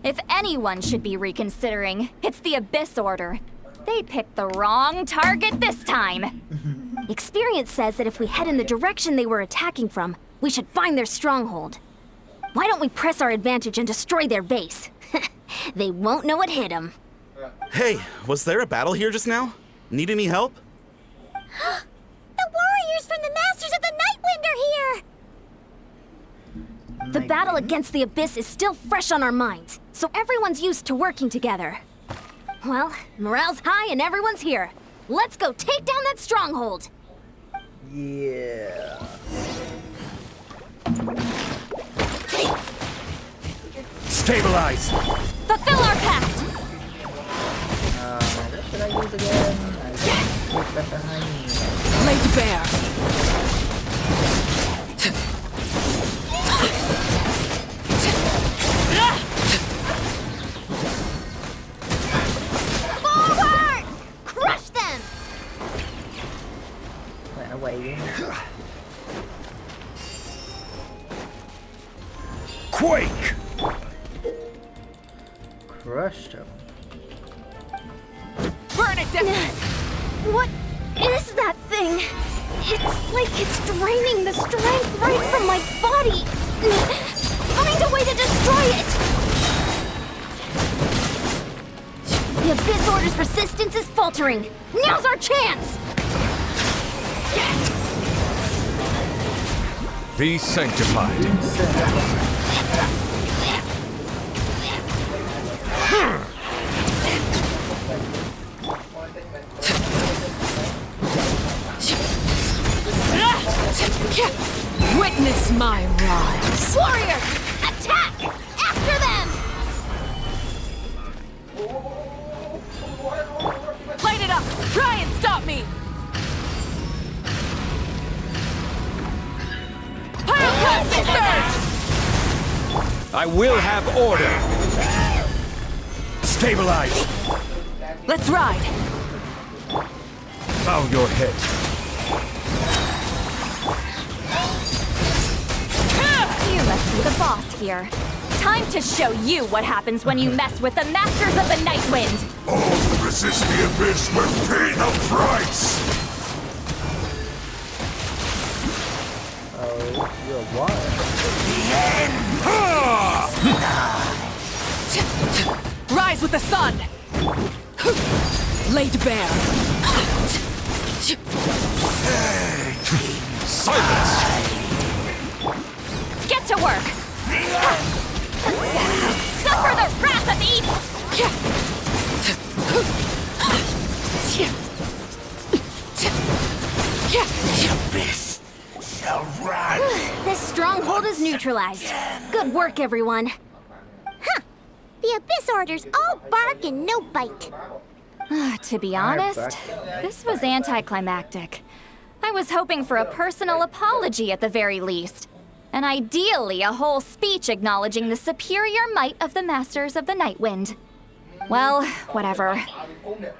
[SPEAKER 5] If anyone should be reconsidering, it's the Abyss Order. They picked the wrong target this time.
[SPEAKER 3] Experience says that if we head in the direction they were attacking from, we should find their stronghold. Why don't we press our advantage and destroy their base? They won't know what hit them.
[SPEAKER 8] Hey, was there a battle here just now? Need any help?
[SPEAKER 7] The warriors from the Masters of the Nightwind are here!
[SPEAKER 3] The battle against the Abyss is still fresh on our minds, so everyone's used to working together. Well, morale's high and everyone's here. Let's go take down that stronghold!
[SPEAKER 1] Yeah.
[SPEAKER 4] Stabilize!
[SPEAKER 5] Fulfill our pact!
[SPEAKER 1] What should I use again?
[SPEAKER 2] Laid bare.
[SPEAKER 7] Forward! Crush them!
[SPEAKER 1] Wait.
[SPEAKER 4] Quake!
[SPEAKER 1] Crushed him.
[SPEAKER 2] Burn it down!
[SPEAKER 3] What is that thing? It's like it's draining the strength right from my body. Find a way to destroy it! The Abyss Order's resistance is faltering. Now's our chance!
[SPEAKER 4] Be sanctified.
[SPEAKER 2] Witness my rise.
[SPEAKER 3] Warriors, attack! After them!
[SPEAKER 2] Light it up! Try and stop me! Pyroclastic surge!
[SPEAKER 4] I will have order. Stabilize!
[SPEAKER 2] Let's ride!
[SPEAKER 4] Bow your head.
[SPEAKER 5] You must be the boss here. Time to show you what happens when you mess with the Masters of the Night Wind!
[SPEAKER 9] All who resist the abyss will pay the price!
[SPEAKER 1] Oh, you're wild.
[SPEAKER 2] Rise with the sun! Laid bare!
[SPEAKER 9] Silence!
[SPEAKER 5] Get to work! Suffer the wrath of evil!
[SPEAKER 9] The abyss shall rise!
[SPEAKER 3] This stronghold is neutralized. Good work, everyone.
[SPEAKER 7] Huh. The Abyss Order's all bark and no bite.
[SPEAKER 5] To be honest, this was anticlimactic. I was hoping for a personal apology at the very least. And ideally, a whole speech acknowledging the superior might of the Masters of the Night Wind. Well, whatever.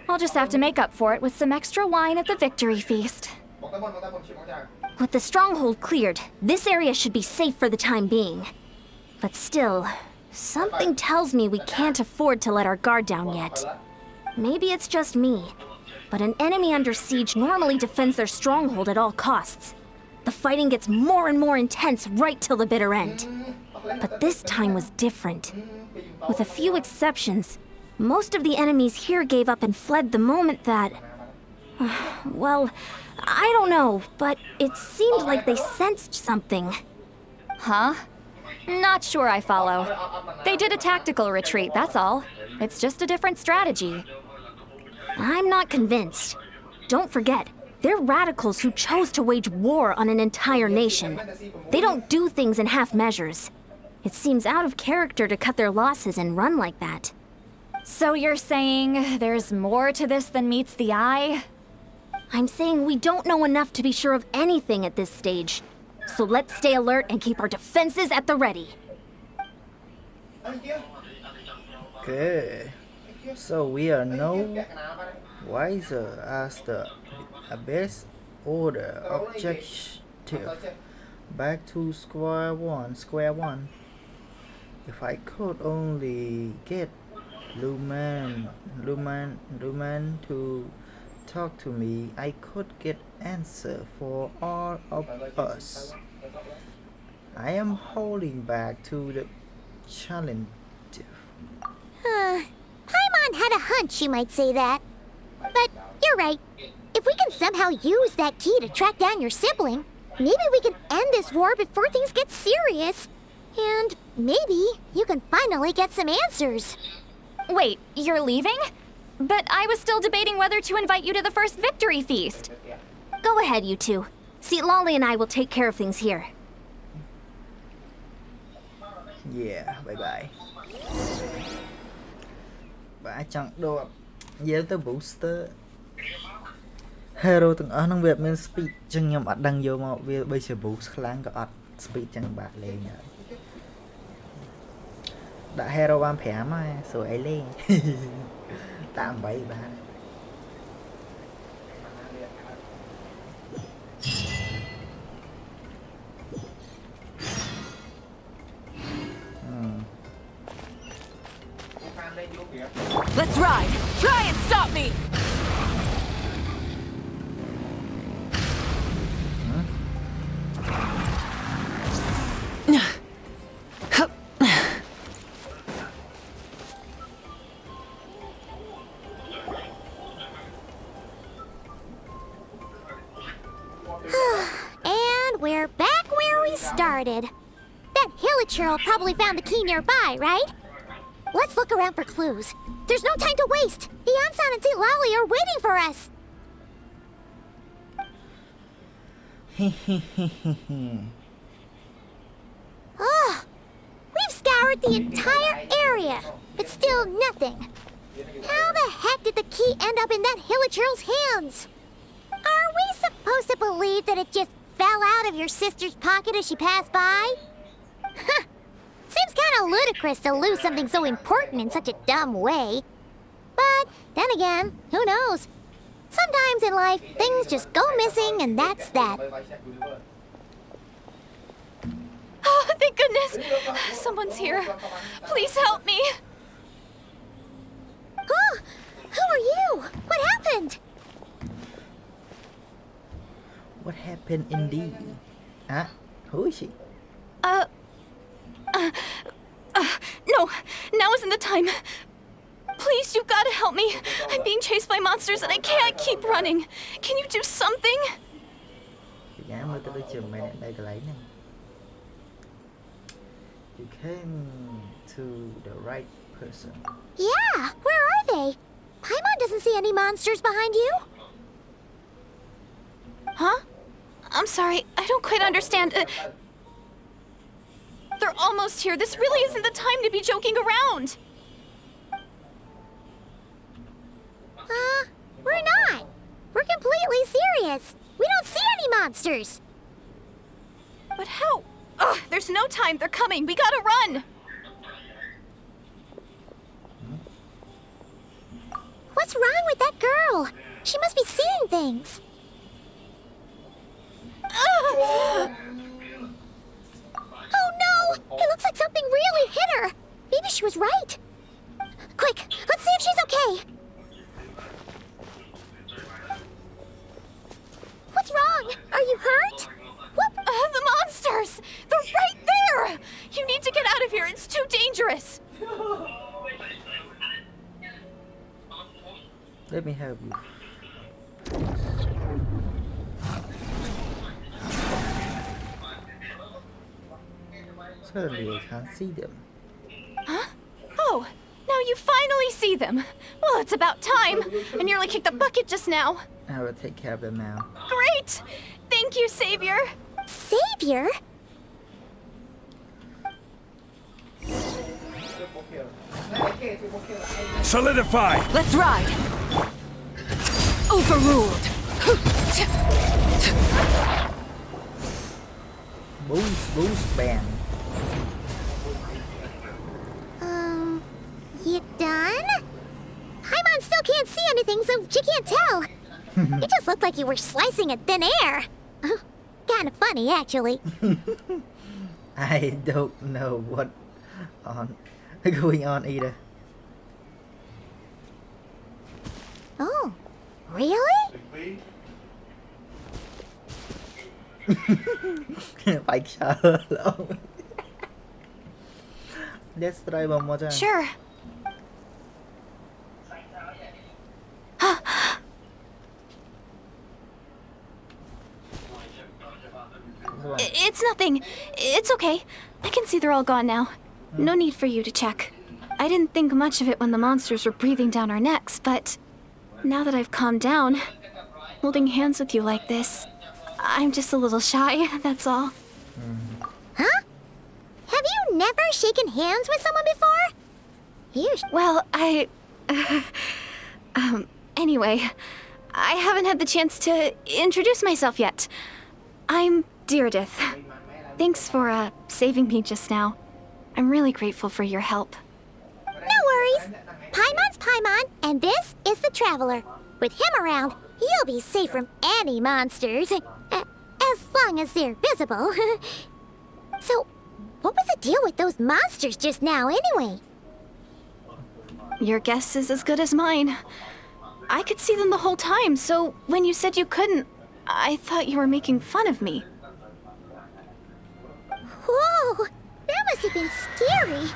[SPEAKER 5] I'll just have to make up for it with some extra wine at the victory feast.
[SPEAKER 3] With the stronghold cleared, this area should be safe for the time being. But still, something tells me we can't afford to let our guard down yet. Maybe it's just me, but an enemy under siege normally defends their stronghold at all costs. The fighting gets more and more intense right till the bitter end. But this time was different. With a few exceptions, most of the enemies here gave up and fled the moment that... well, I don't know, but it seemed like they sensed something.
[SPEAKER 5] Huh? Not sure I follow. They did a tactical retreat, that's all. It's just a different strategy.
[SPEAKER 3] I'm not convinced. Don't forget, they're radicals who chose to wage war on an entire nation. They don't do things in half measures. It seems out of character to cut their losses and run like that.
[SPEAKER 5] So you're saying there's more to this than meets the eye?
[SPEAKER 3] I'm saying we don't know enough to be sure of anything at this stage. So let's stay alert and keep our defenses at the ready.
[SPEAKER 1] Okay. So we are no wiser as the Abyss Order. Objective. Back to square one. If I could only get Lumen to talk to me, I could get answer for all of us. I am holding back to the challenge.
[SPEAKER 7] Paimon had a hunch you might say that. But you're right. If we can somehow use that key to track down your sibling, maybe we can end this war before things get serious. And maybe you can finally get some answers.
[SPEAKER 5] Wait, you're leaving? But I was still debating whether to invite you to the first victory feast.
[SPEAKER 3] Go ahead, you two. Lolly and I will take care of things here.
[SPEAKER 1] Yeah, bye bye. Bà chẳng đồ dễ tới booster hero từng ở nông việc nên speed chân nhầm ở đăng vô mà bây giờ boost kháng có speed chân bạc lên đã hero ban phẻ mà rồi ấy lên tạm vậy bà
[SPEAKER 2] Let's ride! Try and stop me!
[SPEAKER 7] And we're back where we started. That Hilichurl probably found the key nearby, right? Let's look around for clues. There's no time to waste. The Ansan and Lolly are waiting for us. Oh, we've scoured the entire area, but still nothing. How the heck did the key end up in that Hilichurl's hands? Are we supposed to believe that it just fell out of your sister's pocket as she passed by? Huh. Seems kind of ludicrous to lose something so important in such a dumb way. Then again, who knows? Sometimes in life, things just go missing and that's that.
[SPEAKER 5] Oh, thank goodness! Someone's here. Please help me!
[SPEAKER 7] Oh, who are you? What happened?
[SPEAKER 1] What happened indeed? Huh? Who is she?
[SPEAKER 5] No, now isn't the time. Please, you've got to help me. I'm being chased by monsters and I can't keep running. Can you do something?
[SPEAKER 1] You came to the right person.
[SPEAKER 7] Yeah, where are they? Paimon doesn't see any monsters behind you.
[SPEAKER 5] Huh? I'm sorry, I don't quite understand. They're almost here. This really isn't the time to be joking around.
[SPEAKER 7] We're not. We're completely serious. We don't see any monsters.
[SPEAKER 5] But how? Ugh, there's no time. They're coming. We gotta run.
[SPEAKER 7] What's wrong with that girl? She must be seeing things. Oh no! It looks like something really hit her. Maybe she was right. Quick, let's see if she's okay. What's wrong? Are you hurt? Whoop!
[SPEAKER 5] The monsters! They're right there! You need to get out of here. It's too dangerous.
[SPEAKER 1] Let me help you. Suddenly I can't see them.
[SPEAKER 5] Huh? Oh, now you finally see them. Well, it's about time. I nearly kicked the bucket just now.
[SPEAKER 1] I will take care of them now.
[SPEAKER 5] Great! Thank you, Savior.
[SPEAKER 7] Savior?
[SPEAKER 9] Solidify!
[SPEAKER 2] Let's ride! Overruled!
[SPEAKER 1] Boost band.
[SPEAKER 7] You done? Paimon still can't see anything, so she can't tell. It just looked like you were slicing at thin air. Kind of funny, actually.
[SPEAKER 1] I don't know what going on either.
[SPEAKER 7] Oh, really?
[SPEAKER 1] Picsart. Let's try one more time.
[SPEAKER 5] Sure. It's nothing. It's okay. I can see they're all gone now. No need for you to check. I didn't think much of it when the monsters were breathing down our necks, but now that I've calmed down, holding hands with you like this, I'm just a little shy, that's all.
[SPEAKER 7] Huh? Have you never shaken hands with someone before?
[SPEAKER 5] Well, anyway, I haven't had the chance to introduce myself yet. I'm Deirdith. Thanks for, saving me just now. I'm really grateful for your help.
[SPEAKER 7] No worries. Paimon's Paimon, and this is the Traveler. With him around, you'll be safe from any monsters. As long as they're visible. So, what was the deal with those monsters just now, anyway?
[SPEAKER 5] Your guess is as good as mine. I could see them the whole time, so when you said you couldn't, I thought you were making fun of me.
[SPEAKER 7] Whoa! That must have been scary.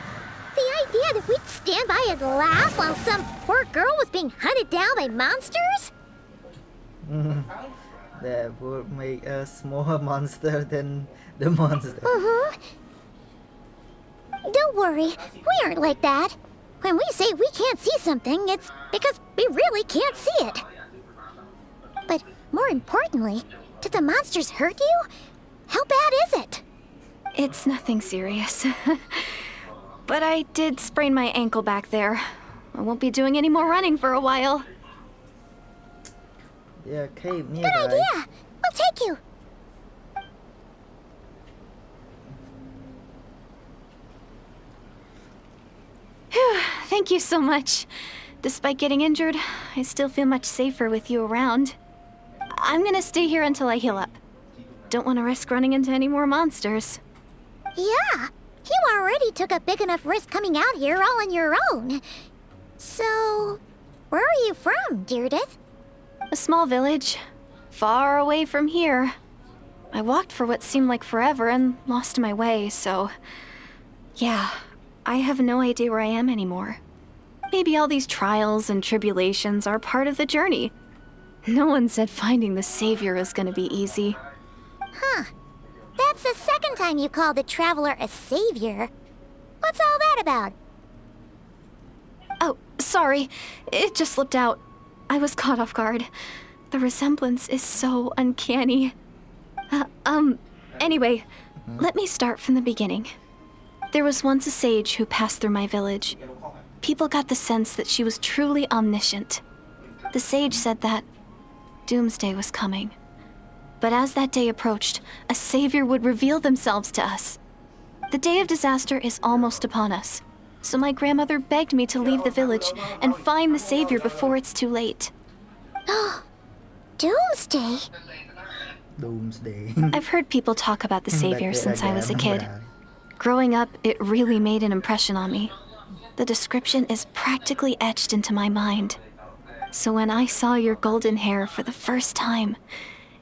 [SPEAKER 7] The idea that we'd stand by and laugh while some poor girl was being hunted down by monsters?
[SPEAKER 1] That would make us more monster than the monster.
[SPEAKER 7] Don't worry, we aren't like that. When we say we can't see something, it's because we really can't see it. But more importantly, did the monsters hurt you? How bad is it?
[SPEAKER 5] It's nothing serious. But I did sprain my ankle back there. I won't be doing any more running for a while.
[SPEAKER 1] Yeah, cave
[SPEAKER 7] Good idea! We'll take you!
[SPEAKER 5] Thank you so much. Despite getting injured, I still feel much safer with you around. I'm gonna stay here until I heal up. Don't want to risk running into any more monsters.
[SPEAKER 7] Yeah, you already took a big enough risk coming out here all on your own. So, where are you from, Deirdith?
[SPEAKER 5] A small village, far away from here. I walked for what seemed like forever and lost my way, so... yeah, I have no idea where I am anymore. Maybe all these trials and tribulations are part of the journey. No one said finding the Savior is gonna be easy.
[SPEAKER 7] Huh. That's the second time you called the Traveler a savior. What's all that about?
[SPEAKER 5] Oh, sorry. It just slipped out. I was caught off guard. The resemblance is so uncanny. Anyway, let me start from the beginning. There was once a sage who passed through my village. People got the sense that she was truly omniscient. The sage said that doomsday was coming. But as that day approached, a savior would reveal themselves to us. The day of disaster is almost upon us, so my grandmother begged me to leave the village and find the savior before it's too late.
[SPEAKER 7] Doomsday?
[SPEAKER 1] Doomsday.
[SPEAKER 5] I've heard people talk about the savior since I was a kid. Growing up, it really made an impression on me. The description is practically etched into my mind. So when I saw your golden hair for the first time,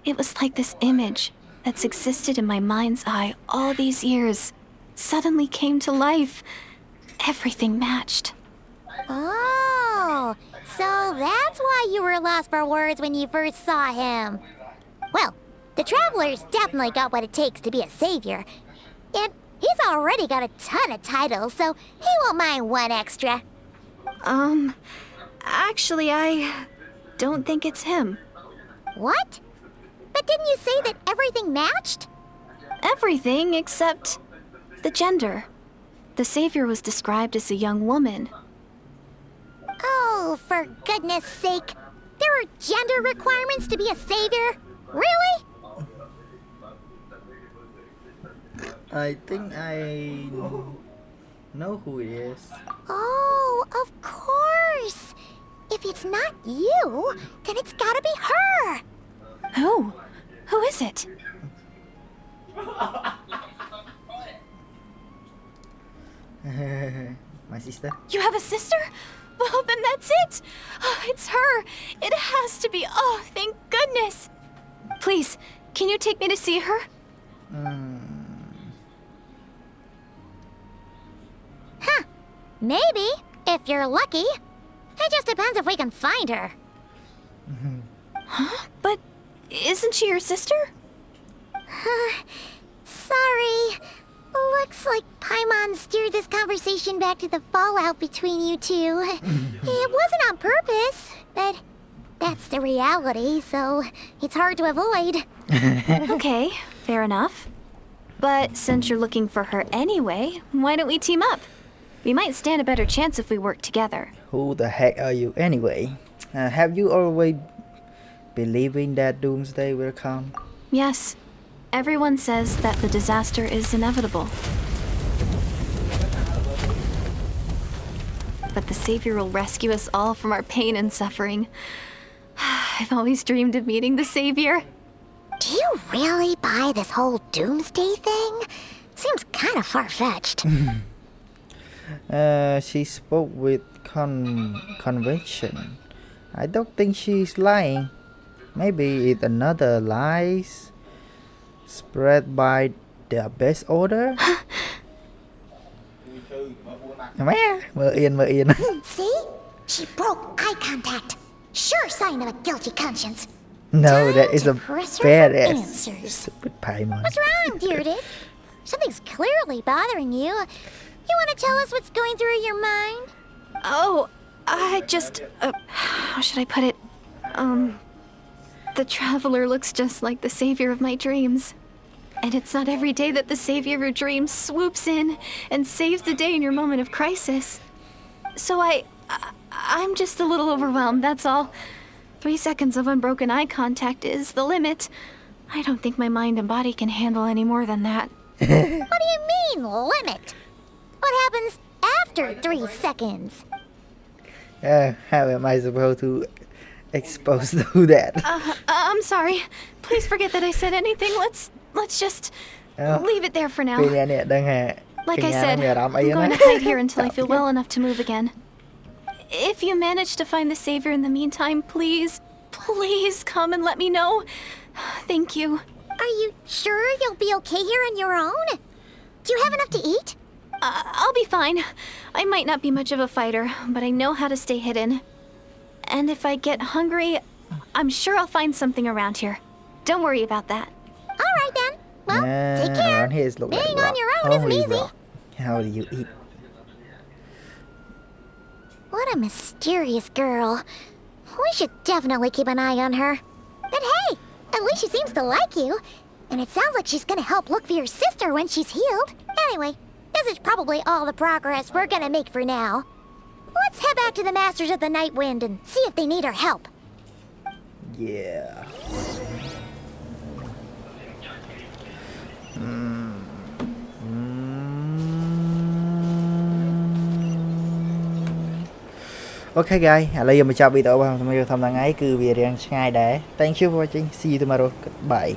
[SPEAKER 5] it was like this image that's existed in my mind's eye all these years suddenly came to life. Everything matched.
[SPEAKER 7] Oh, so that's why you were lost for words when you first saw him. Well, the Traveler's definitely got what it takes to be a savior. And he's already got a ton of titles, so he won't mind one extra.
[SPEAKER 5] Actually, I don't think it's him.
[SPEAKER 7] What? But didn't you say that everything matched?
[SPEAKER 5] Everything except the gender. The savior was described as a young woman.
[SPEAKER 7] Oh, for goodness sake. There are gender requirements to be a savior? Really?
[SPEAKER 1] I think I know who it is.
[SPEAKER 7] Oh, of course. If it's not you, then it's gotta be her.
[SPEAKER 5] Who? Who is it?
[SPEAKER 1] My sister.
[SPEAKER 5] You have a sister? Well, then that's it. Oh, it's her. It has to be. Oh, thank goodness. Please, can you take me to see her?
[SPEAKER 7] Huh. Maybe, if you're lucky. It just depends if we can find her.
[SPEAKER 5] Huh? But isn't she your sister?
[SPEAKER 7] Sorry. Looks like Paimon steered this conversation back to the fallout between you two. It wasn't on purpose, but that's the reality, so it's hard to avoid.
[SPEAKER 5] Okay, fair enough. But since you're looking for her anyway, why don't we team up? We might stand a better chance if we work together.
[SPEAKER 1] Who the heck are you anyway? Have you always believing that doomsday will come?
[SPEAKER 5] Yes. Everyone says that the disaster is inevitable. But the Savior will rescue us all from our pain and suffering. I've always dreamed of meeting the Savior.
[SPEAKER 7] Do you really buy this whole doomsday thing? Seems kind of far-fetched.
[SPEAKER 1] She spoke with conviction. I don't think she's lying. Maybe it's another lies spread by the best order. Mơ yên.
[SPEAKER 7] See? She broke eye contact. Sure sign of a guilty conscience.
[SPEAKER 1] No, that is a badass.
[SPEAKER 7] Stupid
[SPEAKER 1] Paimon.
[SPEAKER 7] What's wrong, Deirdith? Something's clearly bothering you. You want to tell us what's going through your mind?
[SPEAKER 5] Oh, I just... how should I put it? The Traveler looks just like the Savior of my dreams. And it's not every day that the Savior of your dreams swoops in and saves the day in your moment of crisis. So I'm just a little overwhelmed, that's all. 3 seconds of unbroken eye contact is the limit. I don't think my mind and body can handle any more than that.
[SPEAKER 7] What do you mean, limit? What happens after 3 seconds?
[SPEAKER 1] How am I supposed to expose to that?
[SPEAKER 5] I'm sorry. Please forget that I said anything. Let's just leave it there for now. Like I said, I'm going to hide here until I feel well enough to move again. If you manage to find the savior in the meantime, please come and let me know. Thank you.
[SPEAKER 7] Are you sure you'll be okay here on your own? Do you have enough to eat?
[SPEAKER 5] I'll be fine. I might not be much of a fighter, but I know how to stay hidden. And if I get hungry, I'm sure I'll find something around here. Don't worry about that.
[SPEAKER 7] All right then. Well, take care. Being on your own isn't easy.
[SPEAKER 1] How do you eat?
[SPEAKER 7] What a mysterious girl. We should definitely keep an eye on her. But hey, at least she seems to like you. And it sounds like she's gonna help look for your sister when she's healed. Anyway, this is probably all the progress we're gonna make for now. Let's head back to the Masters of the Night Wind and see if they need our help.
[SPEAKER 1] Yeah. Okay guys, bây giờ mình chào video vào thăm ngày cứ về riêng ngày đấy. Thank you for watching. See you tomorrow. Goodbye.